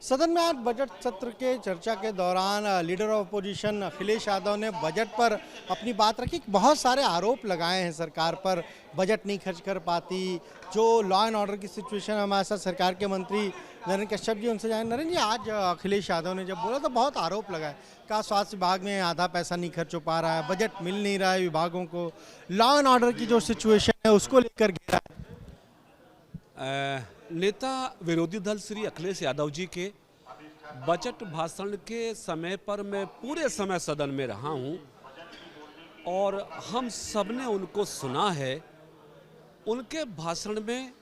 सदन में आज बजट सत्र के चर्चा के दौरान leader of opposition Akhilesh Yadav ने बजट पर अपनी बात रखी। बहुत सारे आरोप लगाए हैं सरकार पर, बजट नहीं खर्च कर पाती, जो लॉ एंड ऑर्डर की सिचुएशन है। हमारे साथ सरकार के मंत्री नरेंद्र कश्यप जी, उनसे जाए। नरेंद्र जी, आज अखिलेश यादव ने जब बोला तो बहुत आरोप लगाए, कहा स्वास्थ्य विभाग में आधा पैसा नहीं खर्च हो पा रहा है, बजट मिल नहीं रहा है विभागों को, लॉ एंड ऑर्डर की जो सिचुएशन है उसको लेकर घेरा है। नेता विरोधी दल श्री अखिलेश यादव जी के बजट भाषण के समय पर मैं पूरे समय सदन में रहा हूं और हम सबने उनको सुना है। उनके भाषण में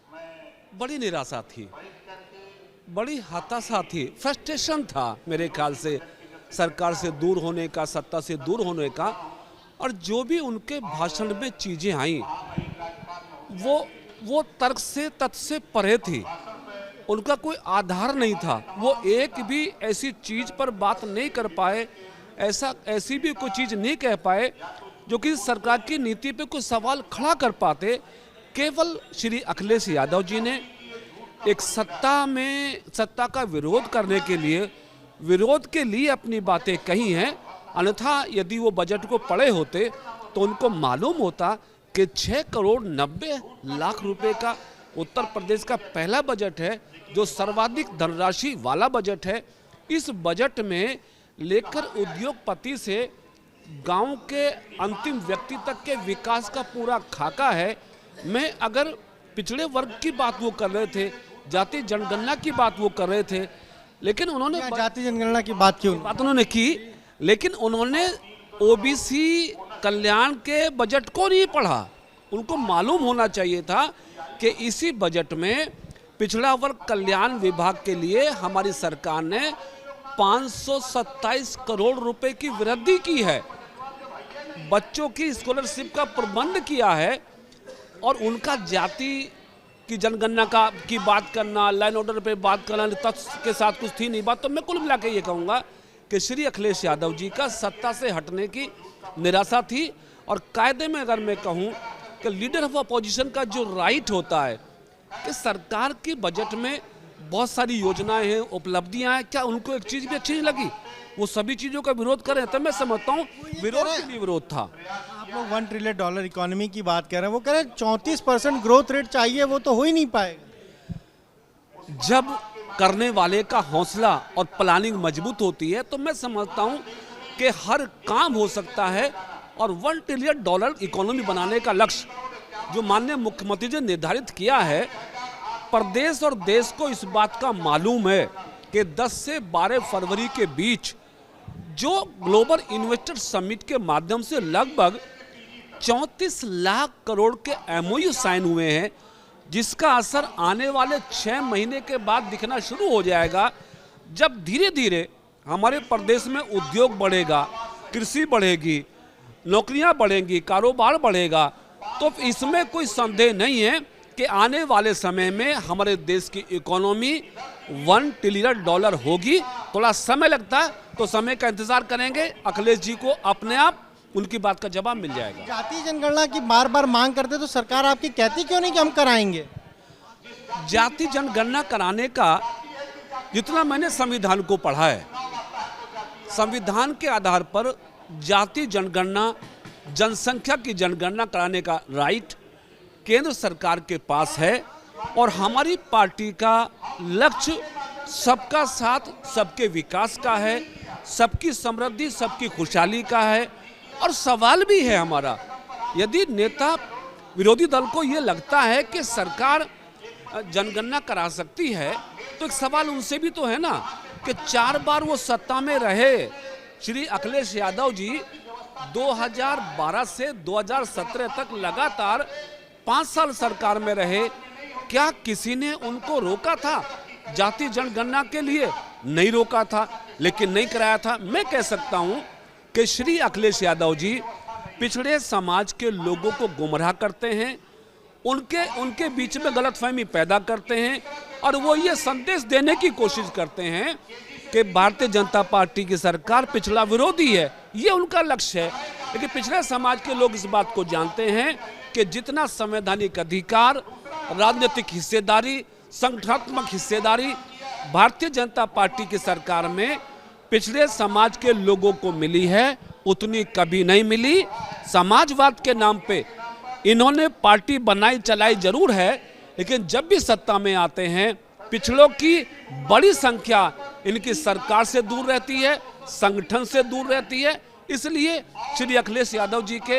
बड़ी निराशा थी, बड़ी हताशा थी, फ्रस्ट्रेशन था मेरे ख्याल से सरकार से दूर होने का, सत्ता से दूर होने का। और जो भी उनके भाषण में चीज़ें आई वो तर्क से, तथ्य से परे थी। उनका कोई आधार नहीं था। वो एक भी ऐसी चीज़ पर बात नहीं कर पाए, ऐसी भी कोई चीज़ नहीं कह पाए जो कि सरकार की नीति पे कोई सवाल खड़ा कर पाते। केवल श्री अखिलेश यादव जी ने एक सत्ता का विरोध करने के लिए, विरोध के लिए अपनी बातें कही हैं। अन्यथा यदि वो बजट को पढ़े होते तो उनको मालूम होता कि 6 करोड़ 90 लाख रुपए का उत्तर प्रदेश का पहला बजट है, जो सर्वाधिक धनराशि वाला बजट है। इस बजट में लेकर उद्योगपति से गांव के अंतिम व्यक्ति तक के विकास का पूरा खाका है। मैं अगर पिछड़े वर्ग की बात वो कर रहे थे, जाति जनगणना की बात वो कर रहे थे, लेकिन उन्होंने जाति जनगणना की बात उन्होंने की, लेकिन उन्होंने ओबीसी कल्याण के बजट को नहीं पढ़ा। उनको मालूम होना चाहिए था कि इसी बजट में पिछड़ा वर्ग कल्याण विभाग के लिए हमारी सरकार ने 527 करोड़ रुपए की वृद्धि की है, बच्चों की स्कॉलरशिप का प्रबंध किया है। और उनका जाति की जनगणना की बात करना, लाइन ऑर्डर पे बात करना, तथ्य के साथ कुछ थी नहीं बात। तो मैं कुल मिला के ये कहूँगा कि श्री अखिलेश यादव जी का सत्ता से हटने की निराशा थी। और कायदे में अगर मैं कहूँ कि लीडर ऑफ अपोजिशन का जो राइट होता है कि सरकार की बजट में बहुत सारी योजनाएं हैं, उपलब्धियां हैं, क्या उनको एक चीज़ भी अच्छी नहीं लगी वो सभी चीज़ों का विरोध करें? तो मैं समझता हूँ विरोध के लिए विरोध था। आप लोग $1 ट्रिलियन इकोनॉमी की बात कर रहे हैं, वो कह रहे हैं 34% ग्रोथ रेट चाहिए, वो तो हो ही नहीं पाएगा। जब करने वाले का हौसला और प्लानिंग मजबूत होती है तो मैं समझता हूँ कि हर काम हो सकता है। और $1 ट्रिलियन इकोनॉमी बनाने का लक्ष्य जो माननीय मुख्यमंत्री जी ने निर्धारित किया है, प्रदेश और देश को इस बात का मालूम है कि 10 से 12 फरवरी के बीच जो ग्लोबल इन्वेस्टर समिट के माध्यम से लगभग 34 लाख करोड़ के MOU साइन हुए हैं, जिसका असर आने वाले 6 महीने के बाद दिखना शुरू हो जाएगा। जब धीरे धीरे हमारे प्रदेश में उद्योग बढ़ेगा, कृषि बढ़ेगी, नौकरियां बढ़ेंगी, कारोबार बढ़ेगा, तो इसमें कोई संदेह नहीं है कि आने वाले समय में हमारे देश की इकोनॉमी $1 ट्रिलियन होगी। थोड़ा समय लगता है तो समय का इंतजार करेंगे। अखिलेश जी को अपने आप उनकी बात का जवाब मिल जाएगा। जाति जनगणना की बार बार मांग करते तो सरकार आपकी कहती क्यों नहीं कि हम कराएंगे? जाति जनगणना कराने का जितना मैंने संविधान को पढ़ा है, संविधान के आधार पर जाति जनगणना, जनसंख्या की जनगणना कराने का राइट केंद्र सरकार के पास है। और हमारी पार्टी का लक्ष्य सबका साथ, सबके विकास का है, सबकी समृद्धि, सबकी खुशहाली का है। और सवाल भी है हमारा, यदि नेता विरोधी दल को ये लगता है कि सरकार जनगणना करा सकती है तो एक सवाल उनसे भी तो है ना कि 4 बार वो सत्ता में रहे। श्री अखिलेश यादव जी 2012 से 2017 तक लगातार 5 साल सरकार में रहे। क्या किसी ने उनको रोका था जाति जनगणना के लिए? नहीं रोका था, लेकिन नहीं कराया था। मैं कह सकता हूं कि श्री अखिलेश यादव जी पिछड़े समाज के लोगों को गुमराह करते हैं, उनके बीच में गलतफहमी पैदा करते हैं और वो ये संदेश देने की कोशिश करते हैं कि भारतीय जनता पार्टी की सरकार पिछड़ा विरोधी है। ये उनका लक्ष्य है। लेकिन पिछड़े समाज के लोग इस बात को जानते हैं कि जितना संवैधानिक अधिकार, राजनीतिक हिस्सेदारी, संगठनात्मक हिस्सेदारी भारतीय जनता पार्टी की सरकार में पिछड़े समाज के लोगों को मिली है उतनी कभी नहीं मिली। समाजवाद के नाम पे इन्होंने पार्टी बनाई चलाई जरूर है, लेकिन जब भी सत्ता में आते हैं पिछड़ों की बड़ी संख्या इनकी सरकार से दूर रहती है, संगठन से दूर रहती है। इसलिए श्री अखिलेश यादव जी के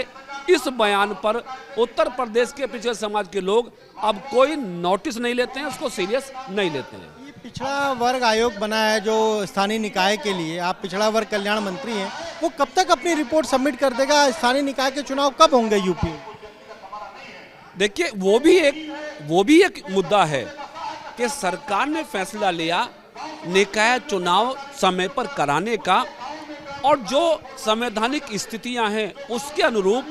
इस बयान पर उत्तर प्रदेश के पिछड़े समाज के लोग अब कोई नोटिस नहीं लेते हैं, उसको सीरियस नहीं लेते हैं। ये पिछड़ा वर्ग आयोग बना है जो स्थानीय निकाय के लिए, आप पिछड़ा वर्ग कल्याण मंत्री हैं, वो कब तक अपनी रिपोर्ट सबमिट कर देगा? स्थानीय निकाय के चुनाव कब होंगे यूपी? देखिए वो भी एक मुद्दा है कि सरकार ने फैसला लिया निकाय चुनाव समय पर कराने का, और जो संवैधानिक स्थितियां हैं उसके अनुरूप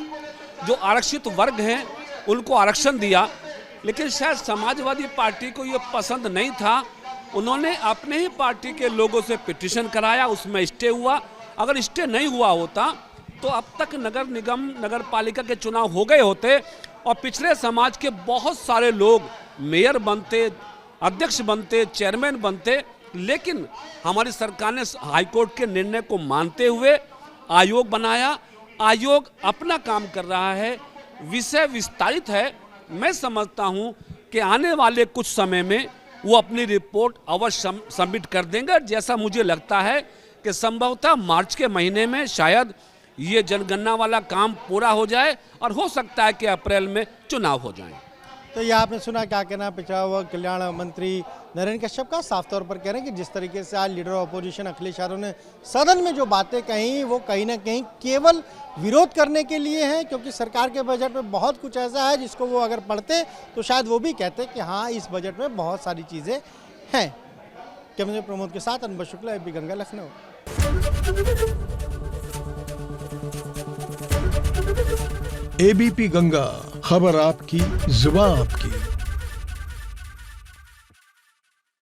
जो आरक्षित वर्ग हैं उनको आरक्षण दिया, लेकिन शायद समाजवादी पार्टी को ये पसंद नहीं था। उन्होंने अपने ही पार्टी के लोगों से पिटीशन कराया, उसमें स्टे हुआ। अगर स्टे नहीं हुआ होता तो अब तक नगर निगम नगर पालिका के चुनाव हो गए होते और पिछड़े समाज के बहुत सारे लोग मेयर बनते, अध्यक्ष बनते, चेयरमैन बनते। लेकिन हमारी सरकार ने हाईकोर्ट के निर्णय को मानते हुए आयोग बनाया। आयोग अपना काम कर रहा है, विषय विस्तारित है। मैं समझता हूं कि आने वाले कुछ समय में वो अपनी रिपोर्ट अवश्य सबमिट कर देंगे। जैसा मुझे लगता है कि संभवतः मार्च के महीने में शायद ये जनगणना वाला काम पूरा हो जाए और हो सकता है कि अप्रैल में चुनाव हो जाए। तो ये आपने सुना क्या कहना पिछड़ा वर्ग कल्याण मंत्री नरेंद्र कश्यप का। साफ तौर पर कह रहे हैं कि जिस तरीके से आज leader of opposition Akhilesh Yadav ने सदन में जो बातें कही वो कहीं ना कहीं केवल विरोध करने के लिए हैं, क्योंकि सरकार के बजट में बहुत कुछ ऐसा है जिसको वो अगर पढ़ते तो शायद वो भी कहते कि हाँ इस बजट में बहुत सारी चीज़ें हैं। कैमरे प्रमोद के साथ अनुभव शुक्ला, एबी गंगा, लखनऊ। एबीपी गंगा, खबर आपकी, जुबान आपकी।